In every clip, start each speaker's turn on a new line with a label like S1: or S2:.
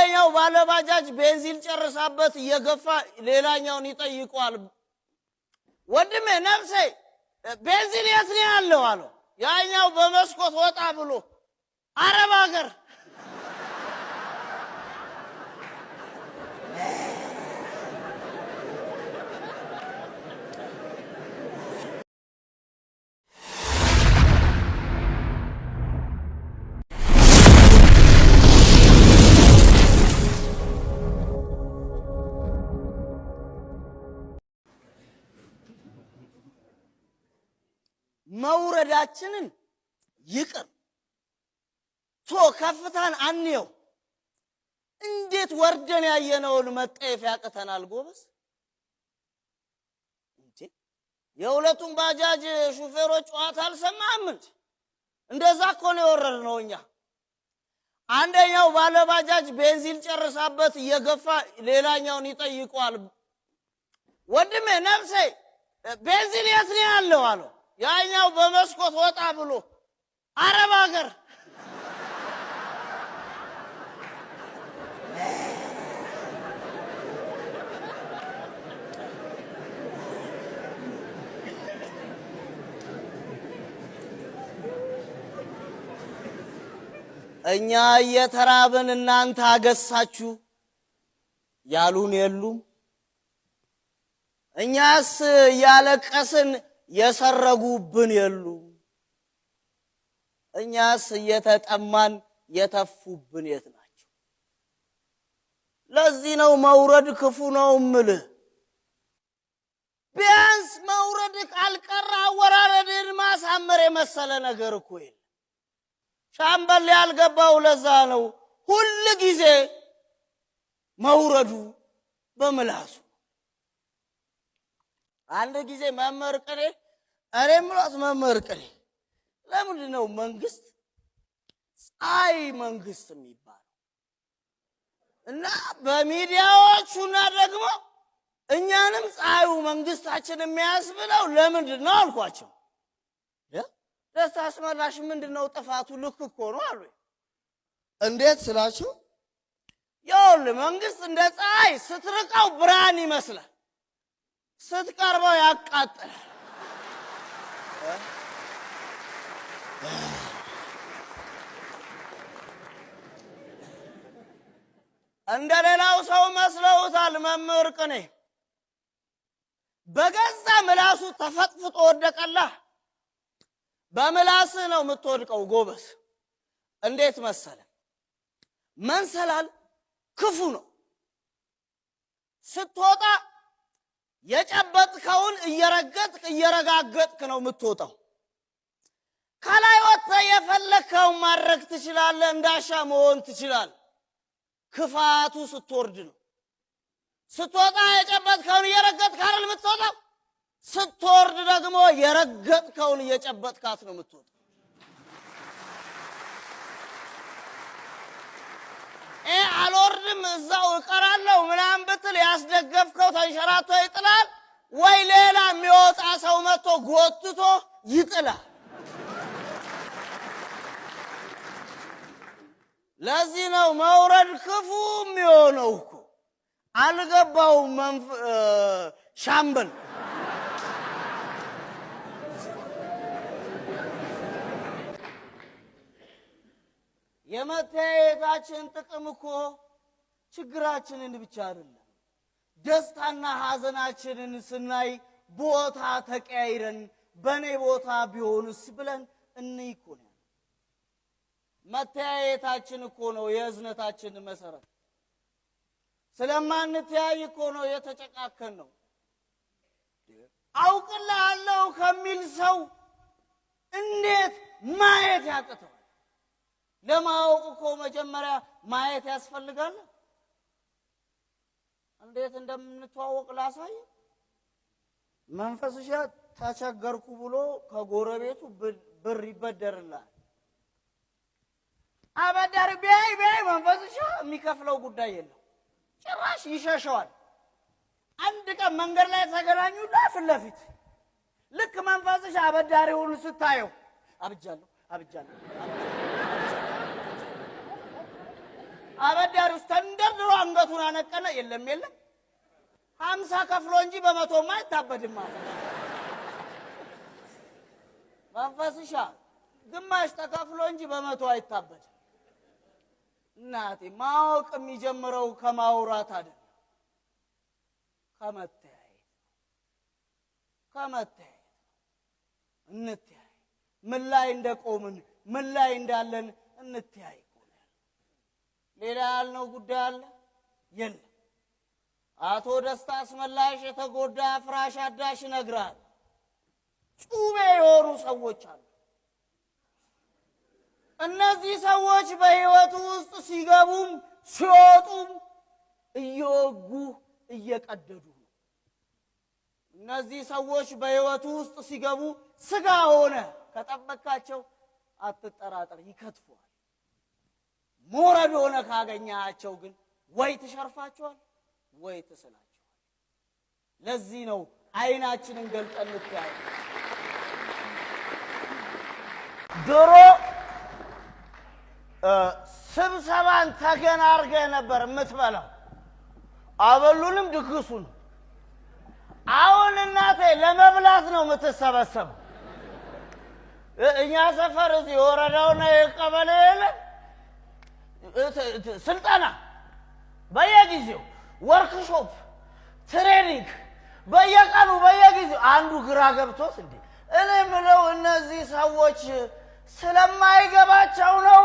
S1: አንደኛው ባለባጃጅ ቤንዚን ጨርሳበት እየገፋ ሌላኛውን ይጠይቋል። ወንድሜ ነፍሴ ቤንዚን የት ነው ያለው አለው። ያኛው በመስኮት ወጣ ብሎ አረብ ሀገር። መውረዳችንን ይቅር ከፍታን አንየው። እንዴት ወርደን ያየነውን መጠየፍ ያቅተናል ጎበዝ። እንዴ የሁለቱም ባጃጅ ሹፌሮች ጨዋታ አልሰማህም እንዴ? እንደዛ እኮ ነው የወረድነው እኛ። አንደኛው ባለባጃጅ ቤንዚን ጨርሳበት እየገፋ ሌላኛውን ይጠይቋል። ወንድሜ ነፍሴ ቤንዚን የት ነው ያለው አለው። ያኛው በመስኮት ወጣ ብሎ አረብ ሀገር። እኛ እየተራብን እናንተ አገሳችሁ ያሉን የሉም። እኛስ እያለቀስን የሰረጉብን የሉም። እኛስ እየተጠማን የተፉብን የት ናቸው? ለዚህ ነው መውረድ ክፉ ነው እምልህ። ቢያንስ መውረድ ካልቀረ አወራረድን ማሳመር የመሰለ ነገር እኮ የለም። ሻምበል ያልገባው ለዛ ነው ሁሉ ጊዜ መውረዱ በምላሱ። አንድ ጊዜ መምህር ቅኔ እኔ ምሏት መምህር ቅኔ ለምንድን ነው መንግስት ፀሐይ መንግስት የሚባለው? እና በሚዲያዎቹና ደግሞ እኛንም ፀሐዩ መንግስታችን የሚያስብለው ለምንድን ነው አልኳቸው። ደስታ አስመላሽ ምንድነው ጥፋቱ? ልክ እኮ ነው አሉ። እንዴት ስላችሁ ይኸውልህ መንግስት እንደ ፀሐይ ስትርቀው ብርሃን ይመስላል፣ ስትቀርበው ያቃጥላል። እንደሌላው ሰው መስለውታል መምህር ቅኔ። በገዛ ምላሱ ተፈጥፍጦ ወደቀላህ። በምላስ ነው የምትወድቀው ጎበዝ። እንዴት መሰለ? መንሰላል ክፉ ነው። ስትወጣ የጨበጥከውን እየረጋገጥክ ነው የምትወጣው። ከላይ ወጥተህ የፈለግከውን ማድረግ ትችላለህ፣ እንዳሻ መሆን ትችላለህ። ክፋቱ ስትወርድ ነው። ስትወጣ የጨበጥከውን እየረገጥክ አይደል የምትወጣው? ስትወርድ ደግሞ የረገጥከውን እየጨበጥካት ነው የምትወጣው። አልወርድም እዛው እቀራለሁ ምናምን ብትል ያስደገፍከው ተንሸራቶ ይጥላል፣ ወይ ሌላ የሚወጣ ሰው መጥቶ ጎትቶ ይጥላል። ለዚህ ነው መውረድ ክፉ የሚሆነው እኮ። አልገባውም ሻምበል። የመተያየታችን ጥቅም እኮ ችግራችንን ብቻ አይደለም፣ ደስታና ሐዘናችንን ስናይ ቦታ ተቀያይረን በኔ ቦታ ቢሆንስ ብለን እንይ እኮ ነው። መተያየታችን እኮ ነው የእዝነታችን መሰረት። ስለማንተያይ እኮ ነው የተጨቃከን ነው። አውቅልሃለሁ ከሚል ሰው እንዴት ማየት ያቅተዋል? ለማወቅ እኮ መጀመሪያ ማየት ያስፈልጋል። እንዴት እንደምንተዋወቅ ላሳይ። መንፈስሻ ተቸገርኩ ብሎ ከጎረቤቱ ብር ይበደርላል። አበዳሪ ቢያይ መንፈስሻ የሚከፍለው ጉዳይ የለው፣ ጭራሽ ይሸሸዋል። አንድ ቀን መንገድ ላይ ተገናኙ ፊት ለፊት። ልክ መንፈስሻ አበዳሪውን ስታየው አብጃለሁ አበዳሪው ተንደርድሮ አንገቱን አነቀነ። የለም 50 ከፍሎ እንጂ በመቶማ አይታበድም ማለት መንፈስሻ ግማሽ ተከፍሎ እንጂ በመቶ አይታበድም። እናቴ ማወቅ የሚጀምረው ከማውራት አይደለም፣ ከመተያየት እንተያይ። ምን ላይ እንደቆምን ምን ላይ እንዳለን እንተያይ። ሌላ ያልነው ጉዳይ አለ የለም። አቶ ደስታ አስመላሽ የተጎዳ ፍራሽ አዳሽ ይነግራል። ጩቤ የሆኑ ሰዎች አሉ። እነዚህ ሰዎች በህይወቱ ውስጥ ሲገቡም ሲወጡም እየወጉ እየቀደዱ ነው። እነዚህ ሰዎች በህይወቱ ውስጥ ሲገቡ ስጋ ሆነ ከጠበቃቸው አትጠራጠር ይከትፈዋል። ሞረድ ሆነ ካገኛቸው ግን ወይ ትሸርፋቸዋል ወይ ትስላቸዋል። ለዚህ ነው አይናችንን ገልጠን እንተያይ። ድሮ ስብሰባን ተገን አድርገህ ነበር የምትበላው፣ አበሉንም ድግሱን። አሁን እናቴ ለመብላት ነው የምትሰበሰበው። እኛ ሰፈር እዚህ ወረዳውና የቀበሌ የለም ስልጠና በየጊዜው ወርክሾፕ ትሬኒንግ በየቀኑ በየጊዜው አንዱ ግራ ገብቶት እንዴ እኔ ምለው እነዚህ ሰዎች ስለማይገባቸው ነው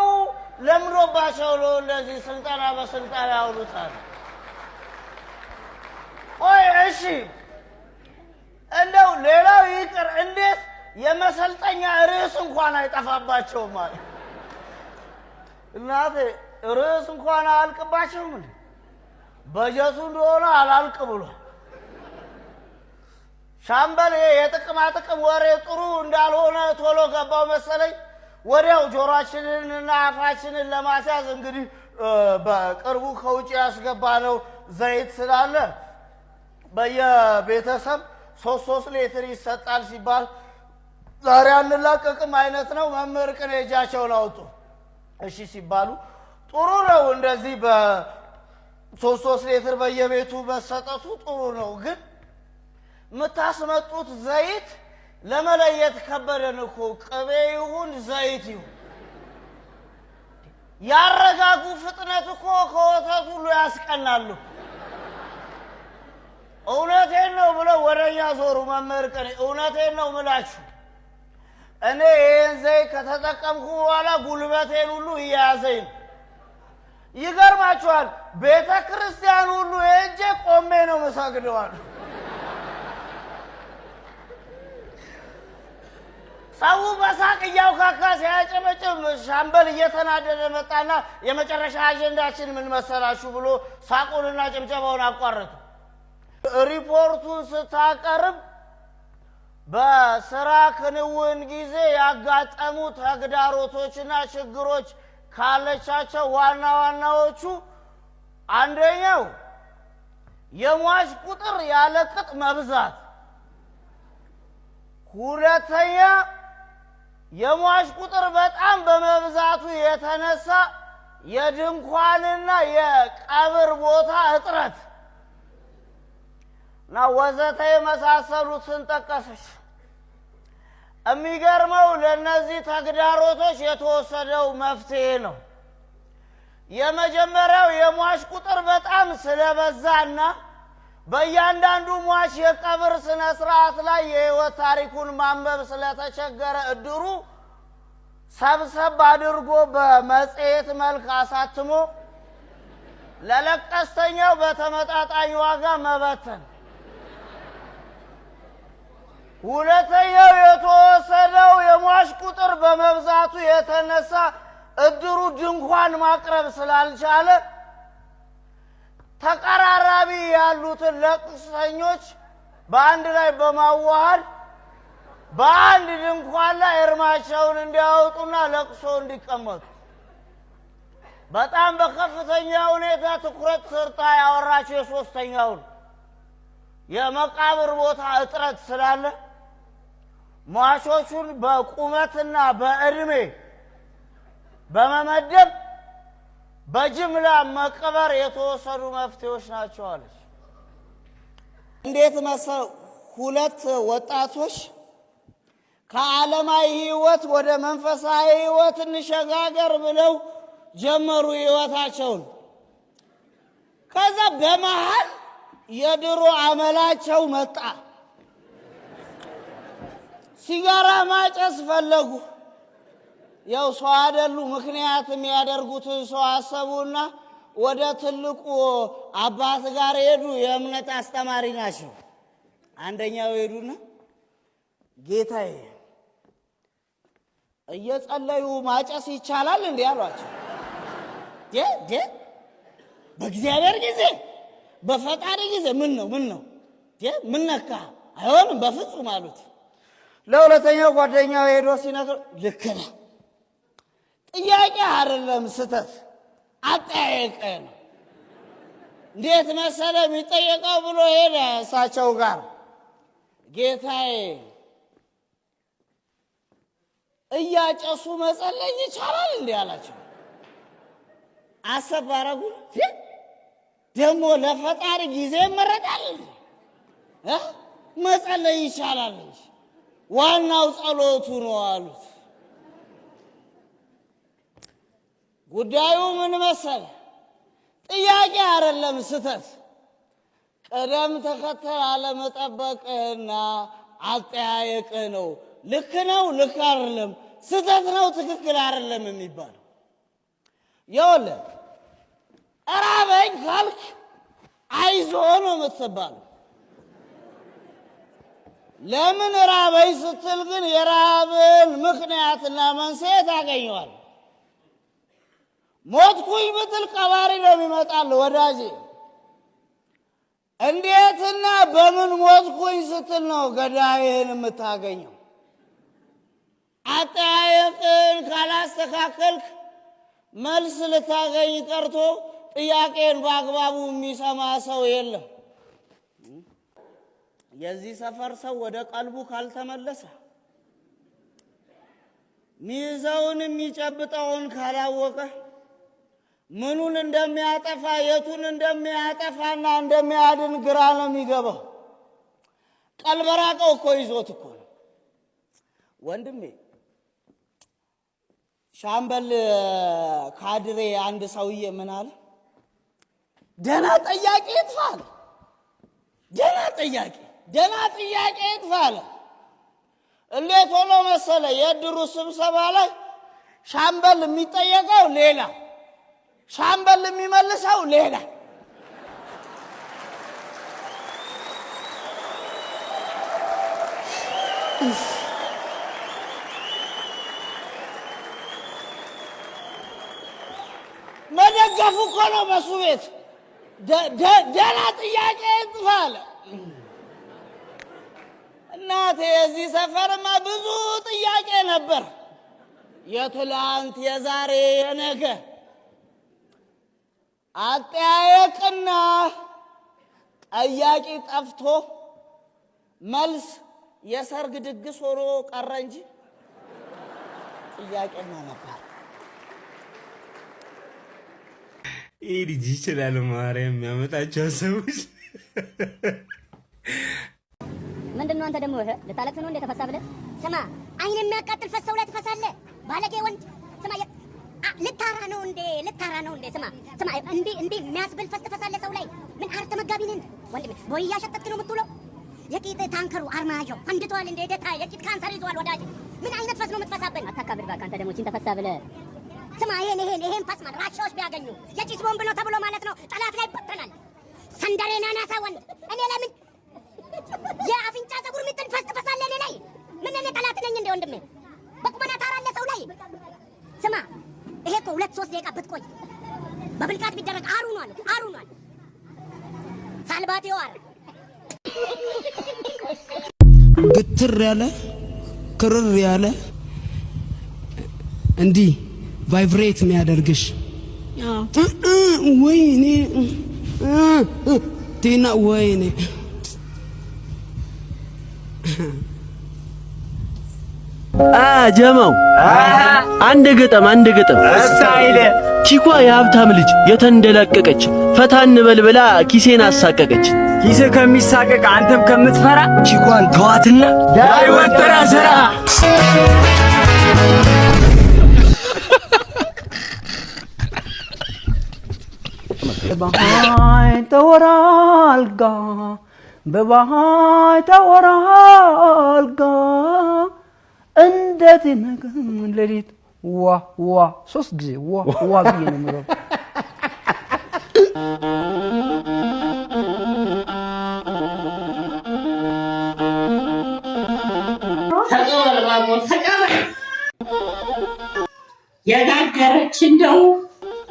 S1: ለምዶባቸው ነው ለዚህ ስልጠና በስልጠና ያውሉታል። ቆይ እሺ እንደው ሌላው ይቅር እንዴት የመሰልጠኛ ርዕስ እንኳን አይጠፋባቸውም ማለት እናቴ ርዕስ እንኳን አልቅባቸውም እንዴ በጀቱ እንደሆነ አላልቅ ብሎ ሻምበል የጥቅማ ጥቅም ወሬ ጥሩ እንዳልሆነ ቶሎ ገባው መሰለኝ። ወዲያው ጆሮአችንንና አፋችንን ለማስያዝ እንግዲህ በቅርቡ ከውጭ ያስገባነው ዘይት ስላለ በየቤተሰብ 3 ሊትር ይሰጣል ሲባል ዛሬ አንላቀቅም አይነት ነው። መምህር ቅኔ እጃቸውን አውጡ እሺ ሲባሉ ጥሩ ነው እንደዚህ በ3 ሊትር በየቤቱ መሰጠቱ ጥሩ ነው። ግን የምታስመጡት ዘይት ለመለየት ከበደን እኮ ቅቤ ይሁን ዘይት ይሁን። ያረጋጉ ፍጥነት እኮ ከወተት ሁሉ ያስቀናሉ። እውነቴን ነው ብለው ወደኛ ዞሩ። መምህር ቅኔ እውነቴን ነው ምላችሁ እኔ ይህን ዘይት ከተጠቀምኩ በኋላ ጉልበቴን ሁሉ እያያዘኝ ነው። ይገርማችኋል ቤተ ክርስቲያን ሁሉ ሄጄ ቆሜ ነው መሰግደዋል። ሰው በሳቅ እያውካካ ሲያጨበጭብ ሻምበል እየተናደደ መጣና የመጨረሻ አጀንዳችን ምን መሰላችሁ ብሎ ሳቁንና ጭብጨባውን አቋረጠ። ሪፖርቱን ስታቀርብ በስራ ክንውን ጊዜ ያጋጠሙ ተግዳሮቶችና ችግሮች ካለቻቸው ዋና ዋናዎቹ አንደኛው የሟች ቁጥር ያለቅጥ መብዛት፣ ሁለተኛ የሟች ቁጥር በጣም በመብዛቱ የተነሳ የድንኳንና የቀብር ቦታ እጥረት እና ወዘተ የመሳሰሉትን ጠቀሰች። የሚገርመው ለነዚህ ተግዳሮቶች የተወሰደው መፍትሄ ነው። የመጀመሪያው የሟች ቁጥር በጣም ስለበዛና በእያንዳንዱ ሟች የቀብር ስነ ስርዓት ላይ የህይወት ታሪኩን ማንበብ ስለተቸገረ እድሩ ሰብሰብ አድርጎ በመጽሔት መልክ አሳትሞ ለለቀስተኛው በተመጣጣኝ ዋጋ መበተን። ሁለተኛው የተወሰደው የሟች ቁጥር በመብዛቱ የተነሳ እድሩ ድንኳን ማቅረብ ስላልቻለ ተቀራራቢ ያሉትን ለቅሶኞች በአንድ ላይ በማዋሃድ በአንድ ድንኳን ላይ እርማቸውን እንዲያወጡና ለቅሶ እንዲቀመጡ በጣም በከፍተኛ ሁኔታ ትኩረት ሰጥታ ያወራቸው የሶስተኛውን የመቃብር ቦታ እጥረት ስላለ ሟቾቹን በቁመትና በእድሜ በመመደብ በጅምላ መቀበር የተወሰዱ መፍትሄዎች ናቸው አለች። እንዴት መሰል ሁለት ወጣቶች ከዓለማዊ ህይወት ወደ መንፈሳዊ ህይወት እንሸጋገር ብለው ጀመሩ ህይወታቸውን። ከዛ በመሃል የድሮ አመላቸው መጣ። ሲጋራ ማጨስ ፈለጉ። ያው ሰው አይደሉ፣ ምክንያት የሚያደርጉት ሰው አሰቡና ወደ ትልቁ አባት ጋር ሄዱ። የእምነት አስተማሪ ናቸው። አንደኛው ሄዱና ጌታዬ እየጸለዩ ማጨስ ይቻላል እንዴ አሏቸው። በእግዚአብሔር ጊዜ በፈጣሪ ጊዜ ምን ነው ምን ነካ? አይሆንም በፍጹም አሉት። ለሁለተኛው ጓደኛው ሄዶ ሲነግር ልክ ነህ፣ ጥያቄ አይደለም ስተት አጠያየቅ ነው። እንዴት መሰለ የሚጠየቀው ብሎ ሄደ እሳቸው ጋር። ጌታዬ እያጨሱ መጸለይ ይቻላል እንዴ አላቸው። አሰብ አረጉ። ደግሞ ለፈጣሪ ጊዜ ይመረጣል መጸለይ ይቻላል እንጂ ዋናው ጸሎቱ ነው አሉት። ጉዳዩ ምን መሰለ? ጥያቄ አይደለም ስተት፣ ቀደም ተከተል አለመጠበቅህና አጠያየቅህ ነው። ልክ ነው ልክ አይደለም፣ ስተት ነው ትክክል አይደለም የሚባለው። ይኸውልህ እራበኝ ካልክ አይዞህ ነው የምትባለው። ለምን ራበኝ ስትል ግን የራብን ምክንያትና መንስኤ ታገኘዋል። ሞትኩኝ ብትል ቀባሪ ነው የሚመጣል ወዳጄ። እንዴትና በምን ሞትኩኝ ስትል ነው ገዳይህን የምታገኘው። አጠያየቅን ካላስተካከልክ መልስ ልታገኝ ቀርቶ ጥያቄን በአግባቡ የሚሰማ ሰው የለም። የዚህ ሰፈር ሰው ወደ ቀልቡ ካልተመለሰ ሚይዘውን የሚጨብጠውን ካላወቀ ምኑን እንደሚያጠፋ የቱን እንደሚያጠፋና እንደሚያድን ግራ ነው የሚገባው። ቀልበራቀው እኮ ይዞት እኮ ነው ወንድሜ። ሻምበል ካድሬ አንድ ሰውዬ ምን አለ? ደና ጥያቄ ይጥፋል፣ ደና ጥያቄ ይጥፋል። እንዴት ሆኖ መሰለ? የድሩ ስብሰባ ላይ ሻምበል የሚጠየቀው ሌላ፣ ሻምበል የሚመልሰው ሌላ። መደገፉ እኮ ነው በሱ ቤት። ደና ጥያቄ ይጥፋል። እናቴ የዚህ ሰፈርማ ብዙ ጥያቄ ነበር፣ የትላንት የዛሬ የነገ። አጠያየቅና ጠያቂ ጠፍቶ መልስ የሰርግ ድግስ ሆኖ ቀረ እንጂ ጥያቄማ ነበር።
S2: ይህ ልጅ ይችላል ማርያም የሚያመጣቸው ሰዎች።
S3: ምንድነው አንተ ደግሞ ልታለቅስ ነው እንዴ? ተፈሳ ብለህ ስማ፣ አይን የሚያቃጥል ፈሰው ላይ ትፈሳለህ ባለጌ ወንድ። ስማ ልታራ ነው እንዴ? ስማ እንዴ የሚያስብል ፈስ ትፈሳለህ ሰው ላይ። ምን አርተ መጋቢ ነህ ወንድሜ? ቦይ እያሸተትክ ነው የምትውለው። የቂጥ ታንከሩ አርማጆ ፈንድቷል እንዴ? ደታ የቂጥ ካንሰር ይዟል ወዳጅ። ምን አይነት ፈስ ነው የምትፈሳብን? አታካብድ እባክህ አንተ ደግሞ እቺን ተፈሳ ብለህ ስማ። ይሄን ፈስ ማለት ራሻዎች ቢያገኙ የጭስ ቦምብ ነው ተብሎ ማለት ነው ጠላት ላይ ይበተናል። ሰንደሬና ናሳ ወንድ እኔ ለምን የአፍንጫ ፀጉር ምጥን ፈስ ትፈሳለህ እኔ ላይ? ምን እኔ ጠላት ነኝ እንዴ ወንድሜ? በቁመና ታራለህ ሰው ላይ። ስማ ይሄ እኮ 2-3 ደቂቃ ብትቆይ በብልቃት ቢደረግ አሩኗል። ሳልባቴው አረ
S4: ግትር ያለ ክርር ያለ እንዲህ ቫይብሬት የሚያደርግሽ ወይኔ ቲና ወይኔ
S5: ጀማው አንድ ግጥም እስታይለ ቺኳ የሀብታም ልጅ የተንደላቀቀች ፈታ እንበል ብላ ኪሴን አሳቀቀች።
S6: ኪሴ ከሚሳቀቅ አንተም ከምትፈራ
S5: ቺኳን ተዋትና
S6: ዳይ ወጥራ ስራ
S4: በባይ ተወራልጋ በባይ ተወራልጋ እንዴት ነገም ሌሊት ዋ 3 ጊዜ ዋ ብዬ ነው የምለው።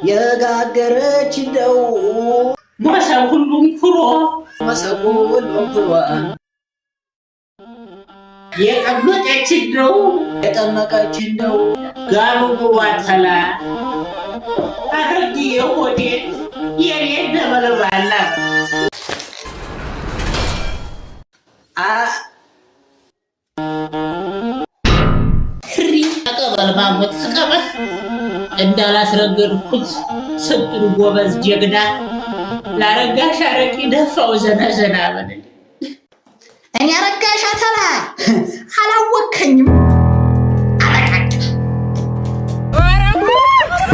S1: የጋገረች እንደው
S7: መሰብ ሁሉም ኩሮ የጠመቀች እንደው ጋሉ ጉባተላ አረጊ የሆዴ የኔ ደበለባላ ተቀበል ማሞት ተቀበል እንዳላስረገድኩት ስንቱን ጎበዝ ጀግና ላረጋሽ አረቂ ደፋው ዘና በል እኔ አረጋሽ አተላ አላወከኝም አረጋሽ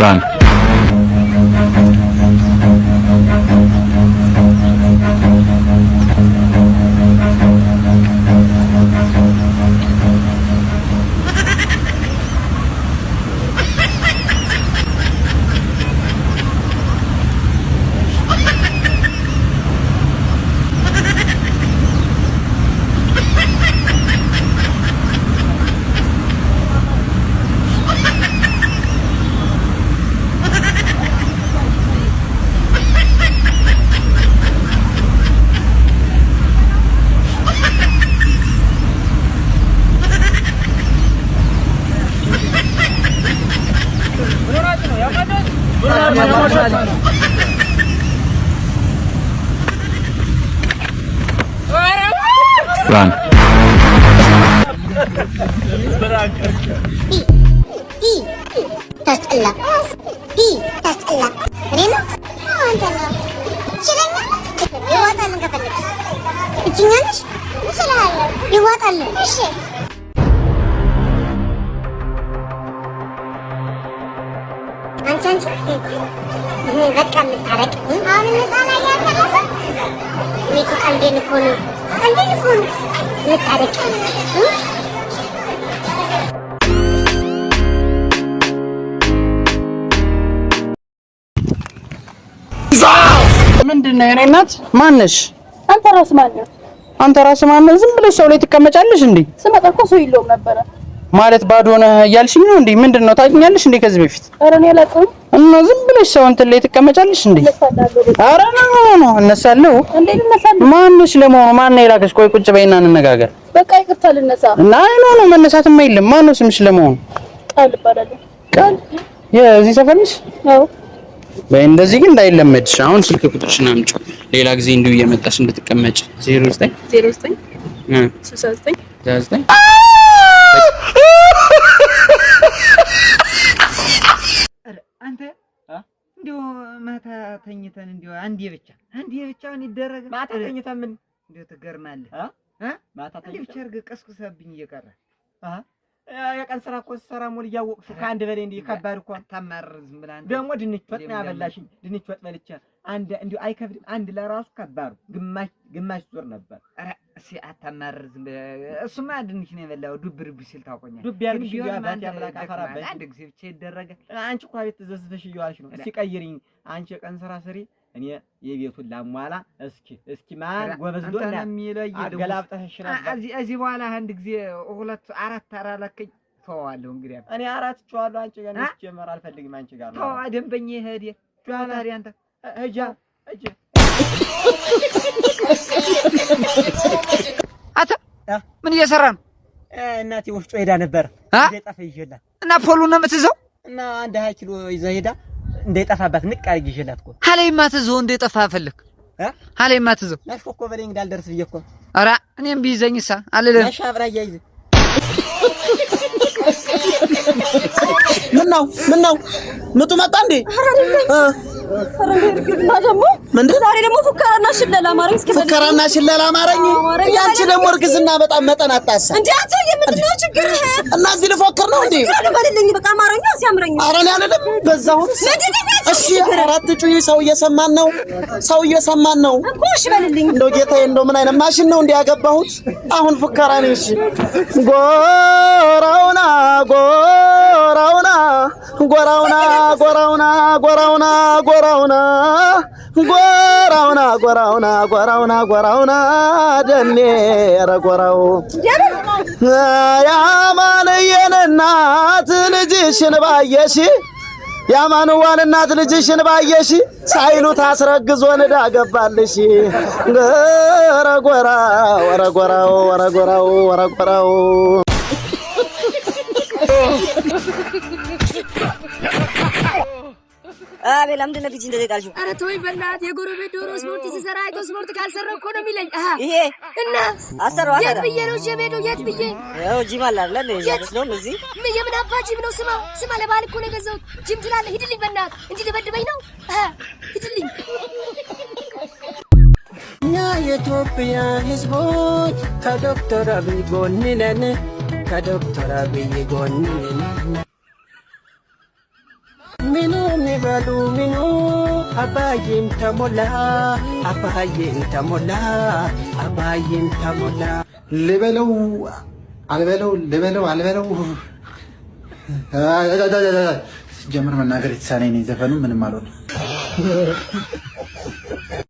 S8: ራን Run.
S3: Tas'ala. Tas'ala. Reno? Antala. Chilanga? Iwatan ng kapatid. Chinganas? Masalahan. Iwatan. Ishe. Ancan. Ba't kami tarik? Ano na sana yan? May kukaldin ko no. Kukaldin ko no. May tarik.
S4: ምንድነው የኔ እናት? ማነሽ?
S9: አንተ ራስህ ማን ነህ?
S4: አንተ ራስህ ማን ነህ? ዝም ብለሽ ሰው ላይ ትቀመጫለሽ እንዴ?
S9: ስመጣ እኮ ሰው የለውም ነበረ
S4: ማለት ባዶ ነህ እያልሽኝ ነው እንዴ? ምንድነው ታውቂኛለሽ እንዴ ከዚህ በፊት?
S9: ኧረ እኔ አላውቅም።
S4: እና ዝም ብለሽ ሰው እንትን ላይ ትቀመጫለሽ እንዴ? ኧረ ነው እነሳለሁ።
S9: እንዴ ልነሳለሁ?
S4: ማነሽ ለመሆኑ? ማን ነው የላከሽ? ቆይ ቁጭ በይና እንነጋገር።
S9: በቃ ይቅርታ ልነሳ።
S4: እና ነው መነሳትማ የለም። ማን ነው ስምሽ ለመሆኑ?
S9: ቃል እባላለሁ። ቃል
S4: የዚህ ሰፈር ነሽ?
S9: አዎ።
S4: በይ እንደዚህ ግን እንዳይለመድሽ። አሁን ስልክ ቁጥርሽን አምጪው። ሌላ ጊዜ እንዲሁ እየመጣሽ እንድትቀመጭ 09 69
S6: አንተ እንዲሁ ማታ ተኝተን እንዲሁ አንዴ ብቻ ምን ይደረግ? ማታ ተኝተን ምን እንዲሁ ትገርማለህ? ማታ ተኝተን ብቻ እርግ ቀስቁሰብኝ እየቀረ የቀን ስራ እኮ ስራ ሞል እያወቅሽ ከአንድ በላይ እንዲህ ከባድ እኮ ታማርዝ ብላን ደግሞ ድንች ወጥ ነው ያበላሽኝ። ድንች ወጥ በልቼ አንድ እንዲሁ አይከብድም። አንድ ለራሱ ከባድ ግማሽ ዞር ነበር። ኧረ እሺ አታማርዝ። እሱማ ድንች ነው የበላው። ዱብ ሲል ታውቆኛል። ዱብ ያልሽ ያባት ያብላካ ፈራበኝ። አንድ ጊዜ ብቻ ይደረጋል። አንቺ እኮ ቤት ተዘዝፈሽ እየዋልሽ ነው። እስኪ ቀይሪኝ። አንቺ የቀን ስራ ስሪ፣ እኔ የቤቱን ላሟላ። እስኪ ማን ጎበዝ ዶና አገላብጠሽ ነበር። እዚህ በኋላ አንድ ጊዜ 2 4 አራለከኝ ተዋለሁ። እንግዲህ እኔ 4 ጨዋለሁ። አንቺ ጋር ነው ጀመር አልፈልግም። አንቺ ጋር ነው ተዋ። ደንበኛ ሄደ ጨዋታ አንተ እጃ አታ ምን እየሰራ ነው? እናቴ ወፍጮ ሄዳ ነበር እንደጠፋ ይዤላት እና ፖሉ ነው የምትዘው እና አንድ 20 ኪሎ ይዘህ ሄዳ እንደጠፋባት ንቅ አድርጌ ይዤላት እኮ ሀሌማ ትዘው እንደጠፋ ፈልክ ሀሌማ ትዘው ናሽኮ በለኝ እንዳልደርስ ብዬ እኮ ኧረ እኔም ቢይዘኝሳ አልልም። ናሽ አብራ እያይዘ
S1: ምን ነው ምጡ መጣ እንዴ?
S9: ምንድን ዛሬ ደግሞ ፉከራና ሽለላ አማረኝ። እስኪ
S1: ፉከራና ሽለላ አማረኝ። ያንቺ ደግሞ እርግዝና በጣም መጠን አጣሳ
S9: እንዴ አንተ የምንድን ነው ችግርህ?
S1: እና እዚህ ልፎክር ነው እንዴ?
S9: በልልኝ በቃ አማረኛ ሲያምረኝ።
S1: ኧረ እኔ አልልም በዛው። እሺ አራት ጩይ ሰው እየሰማን ነው
S9: እኮ። እሺ በልልኝ።
S1: እንደው ጌታዬ እንደው ምን አይነት ማሽን ነው እንዴ ያገባሁት? አሁን ፉከራ ነው። እሺ ጎራውና ጎራውና ደኔ ረጎራው ያማንየን እናት ልጅሽን ባየሽ ያማንዋን እናት ልጅሽን ባየሽ ሳይሉ ታስረግዞ ንዳ ገባልሽ ረጎራው
S9: አቤ ለምንድን ነው ፊት እንደዚህ ጣልሽው?
S3: ኧረ ተወኝ በእናትህ። የጎረቤት ዶሮ ስፖርት ሲሰራ አይቶ ስፖርት ካልሰራው እኮ ነው የሚለኝ።
S9: ይሄ
S3: እና
S9: አሰራው
S3: የት ብዬ ነው የምሄደው? የት ብዬ
S9: ያው ጂም አለ አይደል? ነው እዚህ
S3: የምን አባ ጂም ነው? ስማ ለባል እኮ ነው የገዛሁት። ጂም ትላለህ? ሂድልኝ በእናትህ እንጂ ልበድበኝ ነው። ሂድልኝ።
S5: እኛ የኢትዮጵያ ሕዝቦች ከዶክተር አብይ ጎን ነን፣ ከዶክተር አብይ ጎን ነን። ምኑ የሚበሉ ምኑ አባይም ተሞላ
S8: ልበለው አልበለው ጀምር መናገር የተሳነኝ ነኝ። ዘፈኑ ምንም አልሆነ